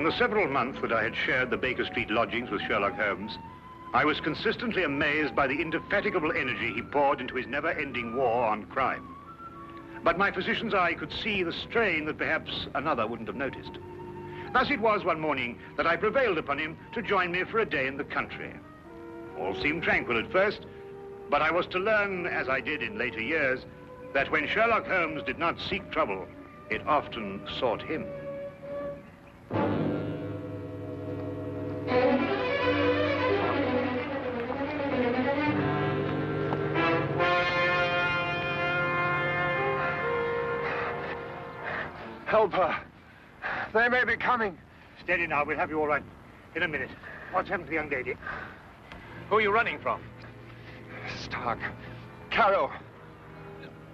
In the several months that I had shared the Baker Street lodgings with Sherlock Holmes, I was consistently amazed by the indefatigable energy he poured into his never-ending war on crime. But my physician's eye could see the strain that perhaps another wouldn't have noticed. Thus it was one morning that I prevailed upon him to join me for a day in the country. All seemed tranquil at first, but I was to learn, as I did in later years, that when Sherlock Holmes did not seek trouble, it often sought him. Help her. They may be coming. Steady now, we'll have you all right in a minute. What's happened to the young lady? Who are you running from? Stark. Carroll.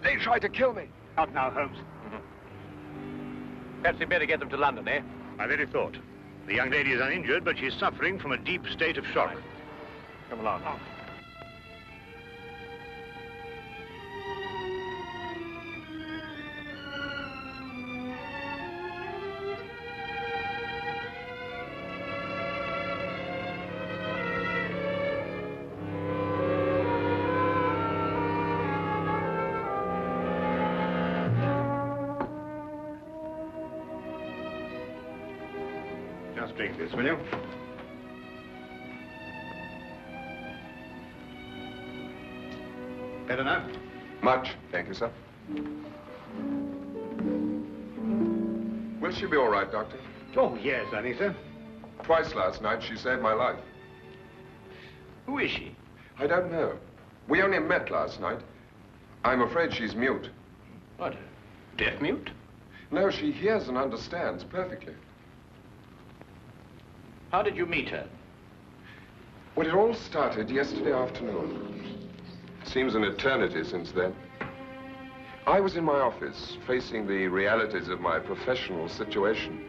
They tried to kill me. Out now, Holmes. Perhaps we'd better get them to London, eh? My very thought. The young lady is uninjured, but she's suffering from a deep state of shock. Come along. Oh. Just drink this, will you? Better now? Much, thank you, sir. Will she be all right, Doctor? Oh, yes, I think so. Twice last night she saved my life. Who is she? I don't know. We only met last night. I'm afraid she's mute. What, deaf mute? No, she hears and understands perfectly. How did you meet her? Well, it all started yesterday afternoon. Seems an eternity since then. I was in my office, facing the realities of my professional situation.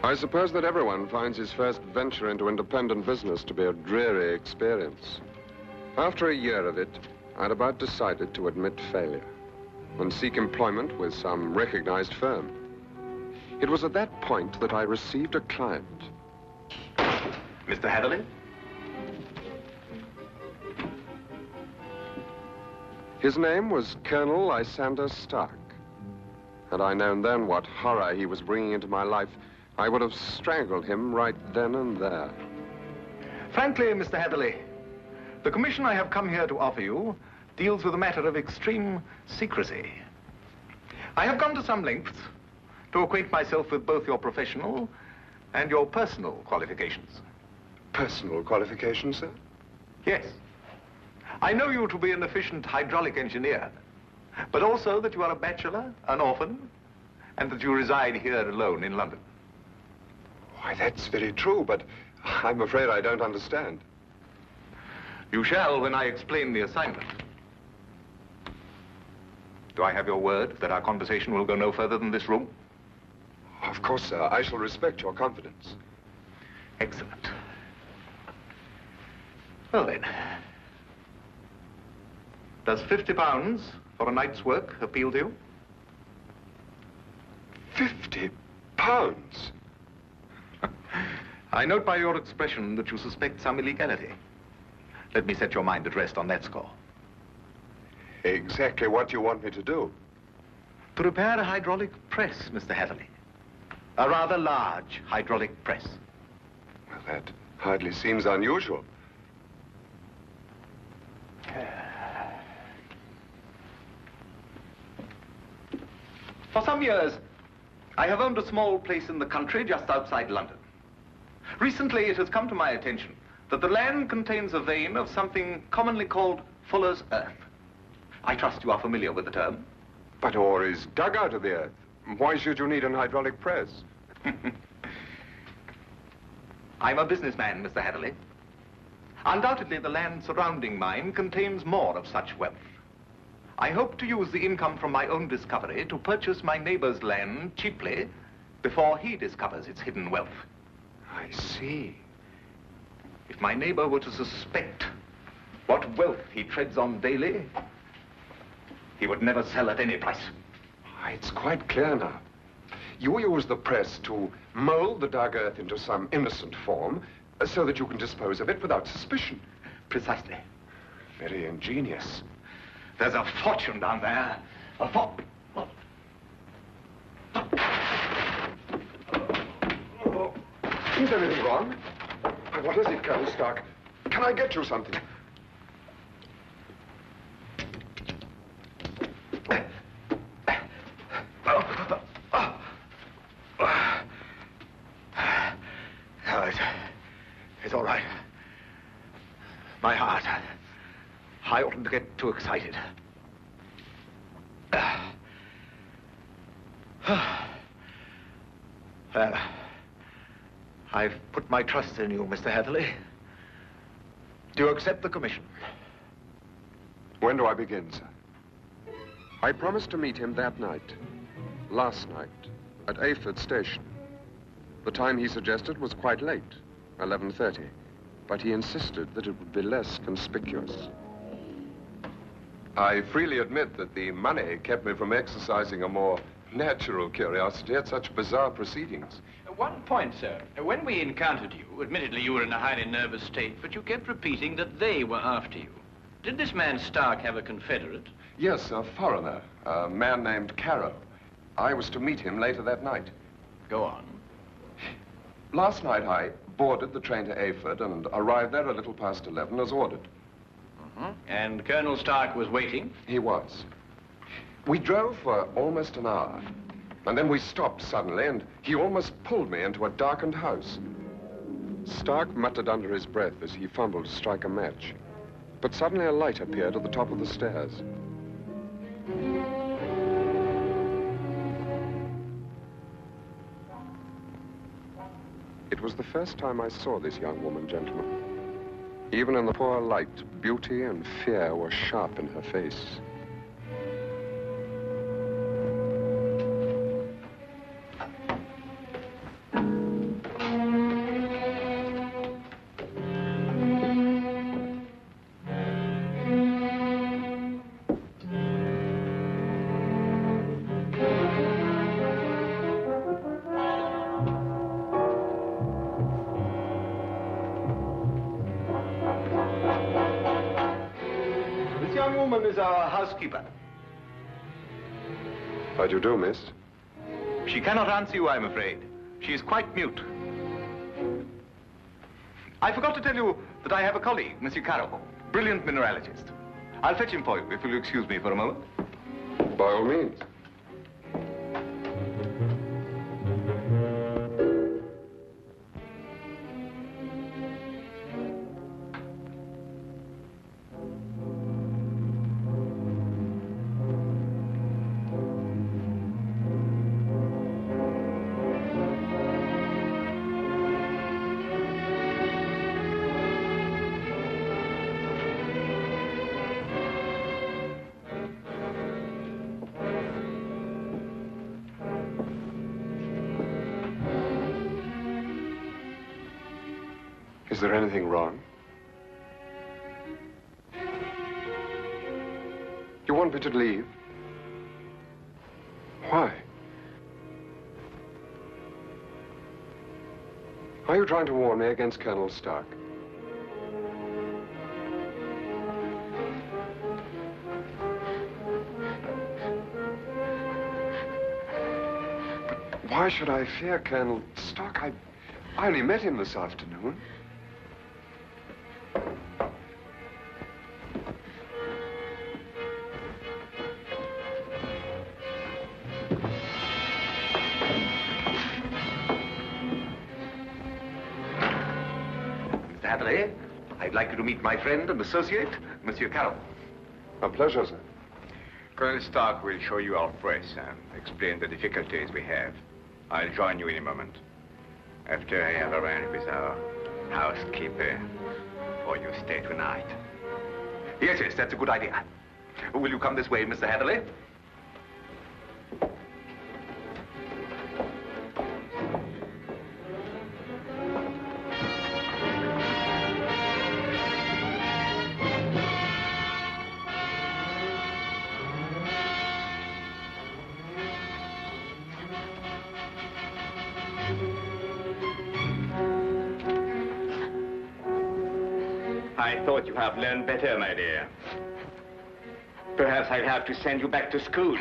I suppose that everyone finds his first venture into independent business to be a dreary experience. After a year of it, I'd about decided to admit failure and seek employment with some recognized firm. It was at that point that I received a client. Mr. Hatherley? His name was Colonel Lysander Stark. Had I known then what horror he was bringing into my life, I would have strangled him right then and there. Frankly, Mr. Hatherley, the commission I have come here to offer you deals with a matter of extreme secrecy. I have gone to some lengths to acquaint myself with both your professional and your personal qualifications. Personal qualifications, sir? Yes. I know you to be an efficient hydraulic engineer, but also that you are a bachelor, an orphan, and that you reside here alone in London. Why, that's very true, but I'm afraid I don't understand. You shall when I explain the assignment. Do I have your word that our conversation will go no further than this room? Of course, sir. I shall respect your confidence. Excellent. Well, then. Does £50 for a night's work appeal to you? £50? I note by your expression that you suspect some illegality. Let me set your mind at rest on that score. Exactly what you want me to do? To repair a hydraulic press, Mr. Hatherley. A rather large hydraulic press. Well, that hardly seems unusual. For some years, I have owned a small place in the country just outside London. Recently, it has come to my attention that the land contains a vein of something commonly called fuller's earth. I trust you are familiar with the term. But ore is dug out of the earth. Why should you need an hydraulic press? I'm a businessman, Mr. Hatherley. Undoubtedly, the land surrounding mine contains more of such wealth. I hope to use the income from my own discovery to purchase my neighbor's land cheaply before he discovers its hidden wealth. I see. If my neighbor were to suspect what wealth he treads on daily, he would never sell at any price. It's quite clear now. You use the press to mold the dug earth into some innocent form so that you can dispose of it without suspicion. Precisely. Very ingenious. There's a fortune down there. A Is there anything wrong? What is it, Colonel Stark? Can I get you something? No, it's all right. My heart. I oughtn't to get too excited. Well, I've put my trust in you, Mr. Heatherley. Do you accept the commission? When do I begin, sir? I promised to meet him that night, last night, at Ayford Station. The time he suggested was quite late, 11:30, but he insisted that it would be less conspicuous. I freely admit that the money kept me from exercising a more natural curiosity at such bizarre proceedings. One point, sir. When we encountered you, admittedly you were in a highly nervous state, but you kept repeating that they were after you. Did this man Stark have a confederate? Yes, a foreigner, a man named Carrow. I was to meet him later that night. Go on. Last night I boarded the train to Ayford and arrived there a little past 11 as ordered. And Colonel Stark was waiting? He was. We drove for almost an hour, and then we stopped suddenly, and he almost pulled me into a darkened house. Stark muttered under his breath as he fumbled to strike a match, but suddenly a light appeared at the top of the stairs. It was the first time I saw this young woman, gentlemen. Even in the poor light, beauty and fear were sharp in her face. Is our housekeeper. How do you do, miss? She cannot answer you, I'm afraid. She is quite mute. I forgot to tell you that I have a colleague, Monsieur Carroll, brilliant mineralogist. I'll fetch him for you, if you'll excuse me for a moment. By all means. Is there anything wrong? You want me to leave? Why? Are you trying to warn me against Colonel Stark? But why should I fear Colonel Stark? I only met him this afternoon. I'd like you to meet my friend and associate, Monsieur Carroll. A pleasure, sir. Colonel Stark will show you our press and explain the difficulties we have. I'll join you in a moment. After I have arranged with our housekeeper for your stay tonight. Yes, that's a good idea. Will you come this way, Mr. Heatherley? I thought you have learned better, my dear. Perhaps I'll have to send you back to school.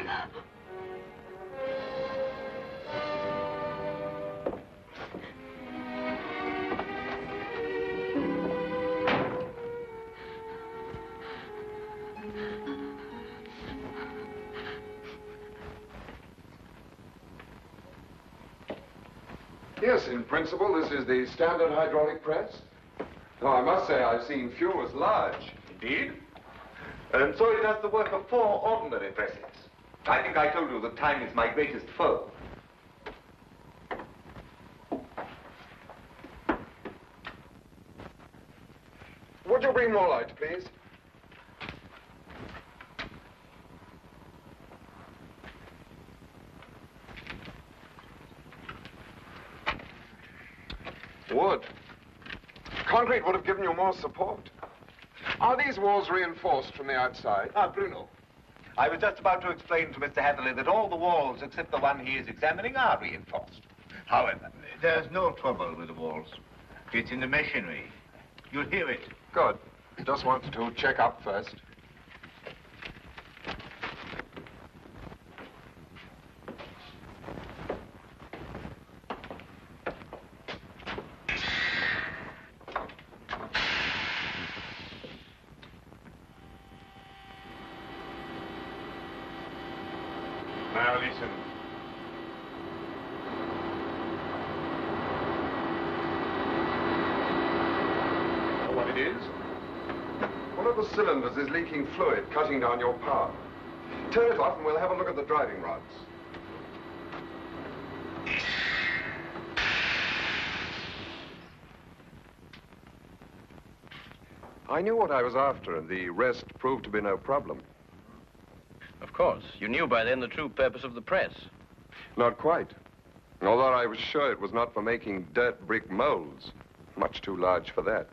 Yes, in principle, this is the standard hydraulic press. Though I must say I've seen few as large. Indeed. And so it does the work of 4 ordinary presses. I think I told you that time is my greatest foe. Would you bring more light, please? Wood. Concrete would have given you more support. Are these walls reinforced from the outside? Ah, Bruno. I was just about to explain to Mr. Hatherley that all the walls except the one he is examining are reinforced. However, there's no trouble with the walls. It's in the machinery. You'll hear it. Good. Just wanted to check up first. Now listen. Know what it is? One of the cylinders is leaking fluid, cutting down your power. Turn it off and we'll have a look at the driving rods. I knew what I was after, and the rest proved to be no problem. Of course. You knew by then the true purpose of the press. Not quite. Although I was sure it was not for making dirt brick molds. Much too large for that.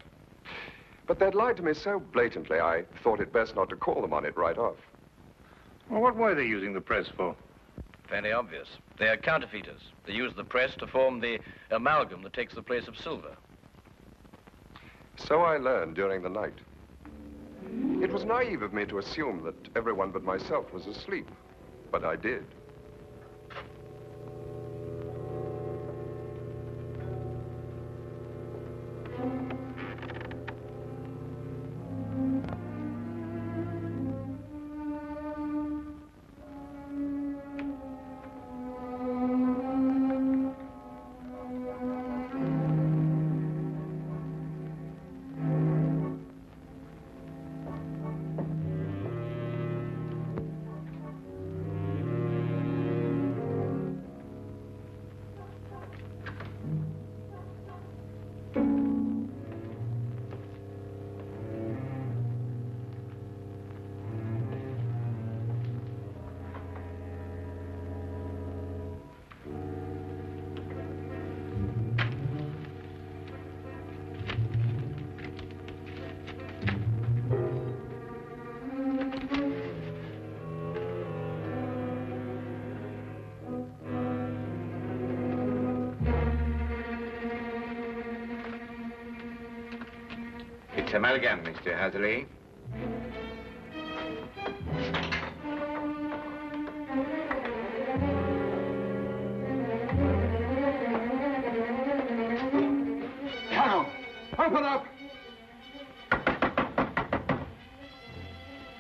But they'd lied to me so blatantly, I thought it best not to call them on it right off. Well, what were they using the press for? Fairly obvious. They are counterfeiters. They use the press to form the amalgam that takes the place of silver. So I learned during the night. It was naive of me to assume that everyone but myself was asleep, but I did. It's amalgam, Mr. Hatherley. Carol, open up!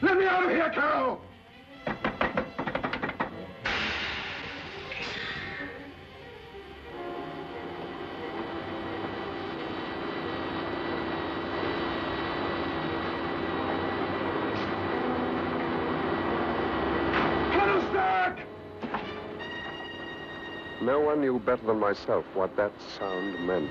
Let me out of here, Carol! No one knew better than myself what that sound meant.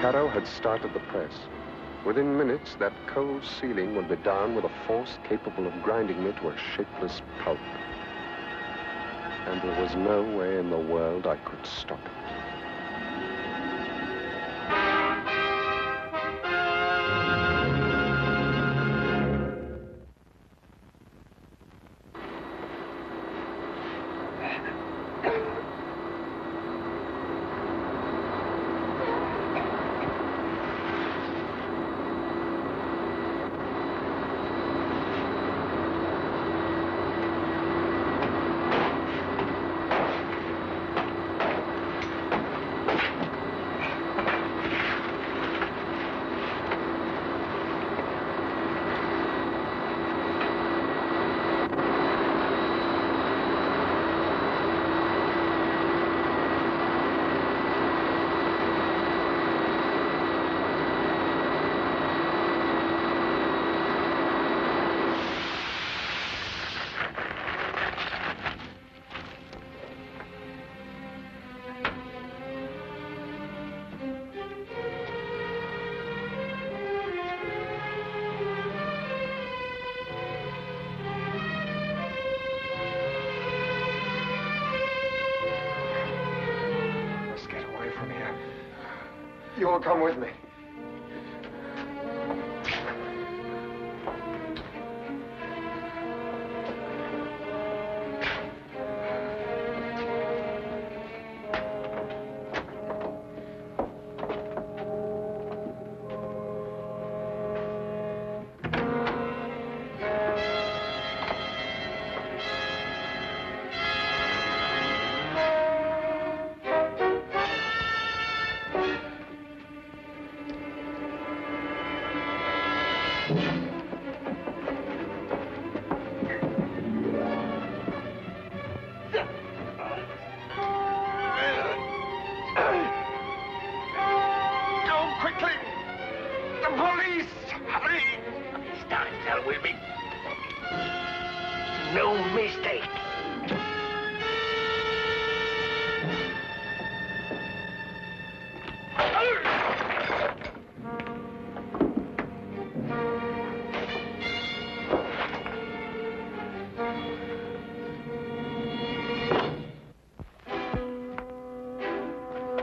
Caro had started the press. Within minutes, that cold ceiling would be down with a force capable of grinding me to a shapeless pulp. And there was no way in the world I could stop it. will come with me.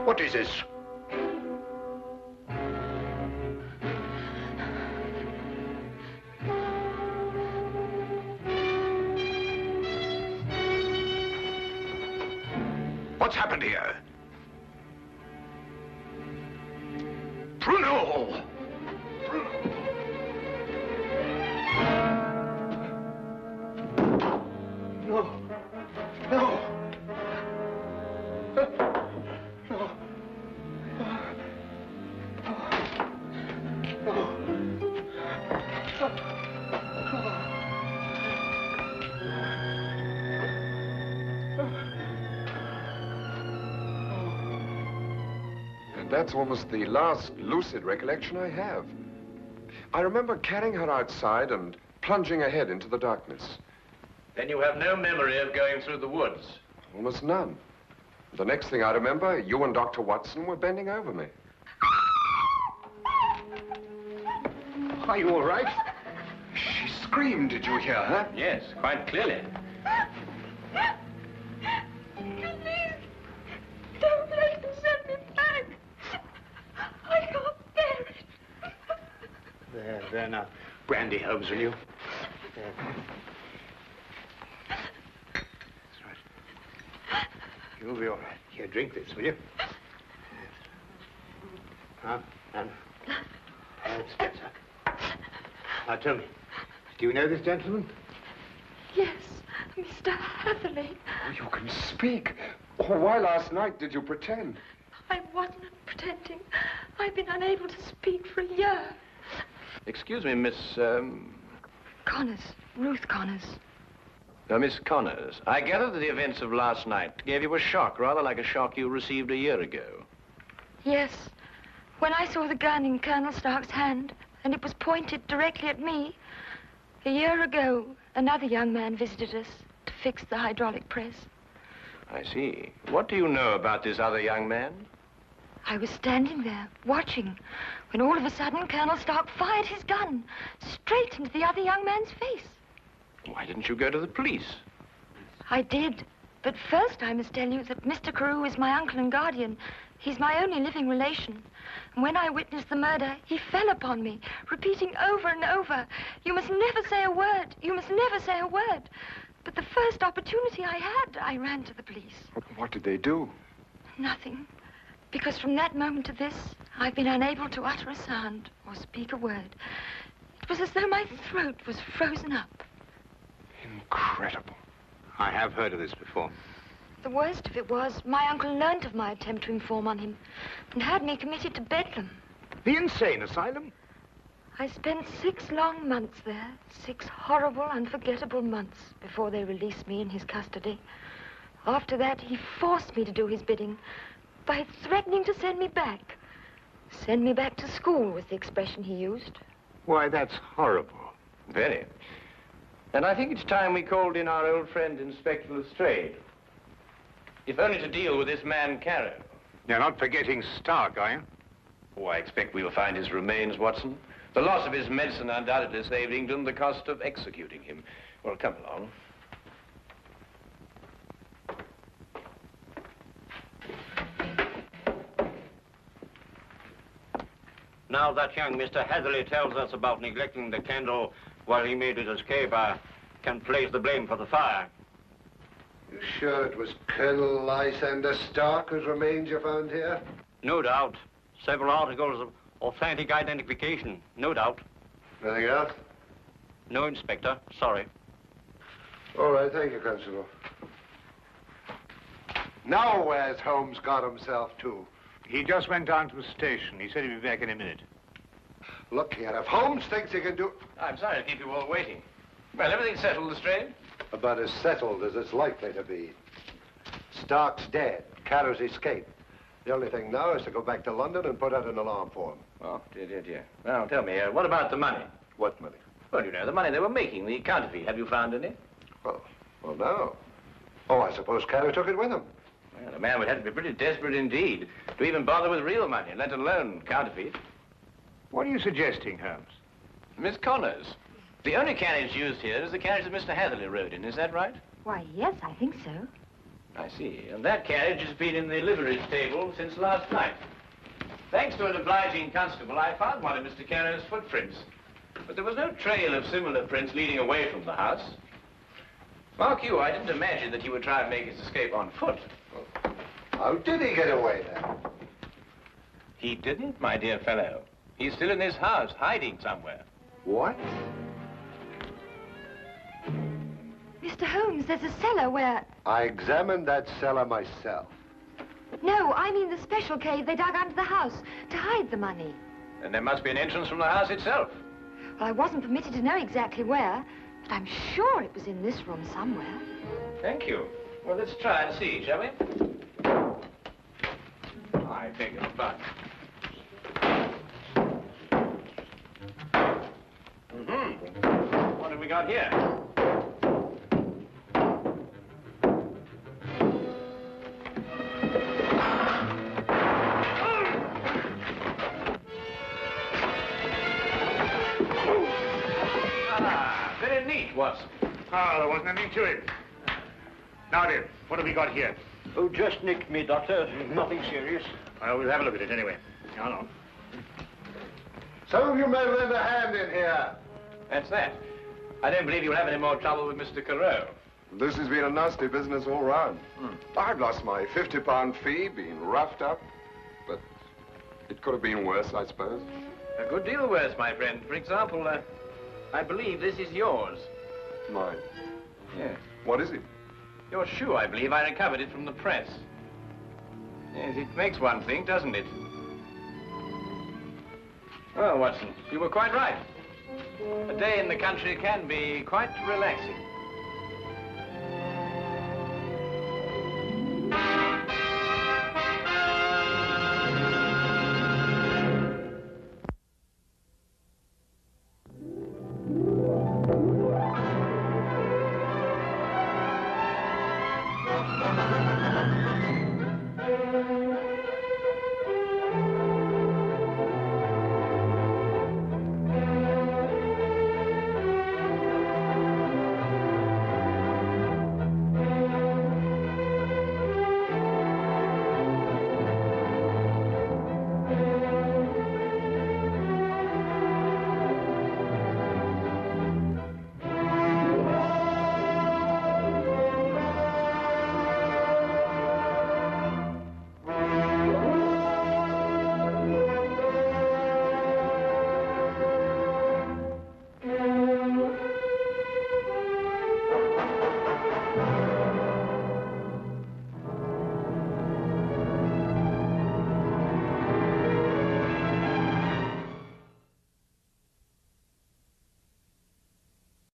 What is this? What's happened here? Bruno! No. No. That's almost the last lucid recollection I have. I remember carrying her outside and plunging ahead into the darkness. Then you have no memory of going through the woods? Almost none. The next thing I remember, you and Dr. Watson were bending over me. Are you all right? She screamed. Did you hear her? Yes, quite clearly. Please, don't let them send me back. I can't bear it. There now. Brandy, Holmes, will you? There. That's right. You'll be all right. Here, drink this, will you? Now, Spencer. Now, tell me, do you know this gentleman? Yes, Mr. Hatherley. Oh, you can speak. Oh, why last night did you pretend? I wasn't pretending. I've been unable to speak for a year. Excuse me, Miss, Connors. Ruth Connors. Miss Connors. I gather that the events of last night gave you a shock, rather like a shock you received a year ago. Yes. When I saw the gun in Colonel Stark's hand, and it was pointed directly at me, a year ago, another young man visited us to fix the hydraulic press. I see. What do you know about this other young man? I was standing there, watching, when all of a sudden Colonel Stark fired his gun straight into the other young man's face. Why didn't you go to the police? I did. But first I must tell you that Mr. Carew is my uncle and guardian. He's my only living relation. And when I witnessed the murder, he fell upon me, repeating over and over, "You must never say a word. You must never say a word." But the first opportunity I had, I ran to the police. What did they do? Nothing. Because from that moment to this, I've been unable to utter a sound or speak a word. It was as though my throat was frozen up. Incredible. I have heard of this before. The worst of it was, my uncle learnt of my attempt to inform on him and had me committed to Bedlam. The insane asylum? I spent 6 long months there, 6 horrible, unforgettable months before they released me in his custody. After that, he forced me to do his bidding by threatening to send me back. Send me back to school was the expression he used. Why, that's horrible. Very. And I think it's time we called in our old friend, Inspector Lestrade. If only to deal with this man, Carew. You're not forgetting Stark, are you? Oh, I expect we'll find his remains, Watson. The loss of his medicine undoubtedly saved England the cost of executing him. Well, come along. Now that young Mr. Hatherley tells us about neglecting the candle while he made his escape, I can place the blame for the fire. You sure it was Colonel Lysander Stark whose remains you found here? No doubt. Several articles of authentic identification, no doubt. Anything else? No, Inspector. Sorry. All right, thank you, Constable. Now where's Holmes got himself to? He just went down to the station. He said he'd be back in a minute. Look here, if Holmes thinks he can do... I'm sorry to keep you all waiting. Well, everything's settled, Lestrade? About as settled as it's likely to be. Stark's dead. Carrow's escaped. The only thing now is to go back to London and put out an alarm for him. Oh, dear. Well, tell me, what about the money? What money? Well, you know, the money they were making, the counterfeit. Have you found any? Well, no. Oh, I suppose Carrow took it with him. Well, a man would have to be pretty desperate indeed to even bother with real money, let alone counterfeit. What are you suggesting, Holmes? Miss Connors, the only carriage used here is the carriage that Mr. Hatherley rode in. Is that right? Why, yes, I think so. I see. And that carriage has been in the livery stable since last night. Thanks to an obliging constable, I found one of Mr. Carrow's footprints. But there was no trail of similar prints leading away from the house. Mark you, I didn't imagine that he would try and make his escape on foot. How did he get away, then? He didn't, my dear fellow. He's still in this house, hiding somewhere. What? Mr. Holmes, there's a cellar where... I examined that cellar myself. No, I mean the special cave they dug under the house to hide the money. And there must be an entrance from the house itself. Well, I wasn't permitted to know exactly where, but I'm sure it was in this room somewhere. Thank you. Well, let's try and see, shall we? I beg your pardon. What have we got here? Very neat, Watson. Oh, there wasn't anything to it. Now then, what have we got here? Oh, just nicked me, Doctor. Nothing serious. Well, we'll have a look at it anyway. Hold on. Some of you may lend a hand in here. That's that. I don't believe you'll have any more trouble with Mr. Carew. This has been a nasty business all round. I've lost my £50 fee, been roughed up, but it could have been worse, I suppose. A good deal worse, my friend. For example, I believe this is yours. Mine? Yes. What is it? Your shoe, I believe. I recovered it from the press. Yes, it makes one think, doesn't it? Well, Watson, you were quite right. A day in the country can be quite relaxing.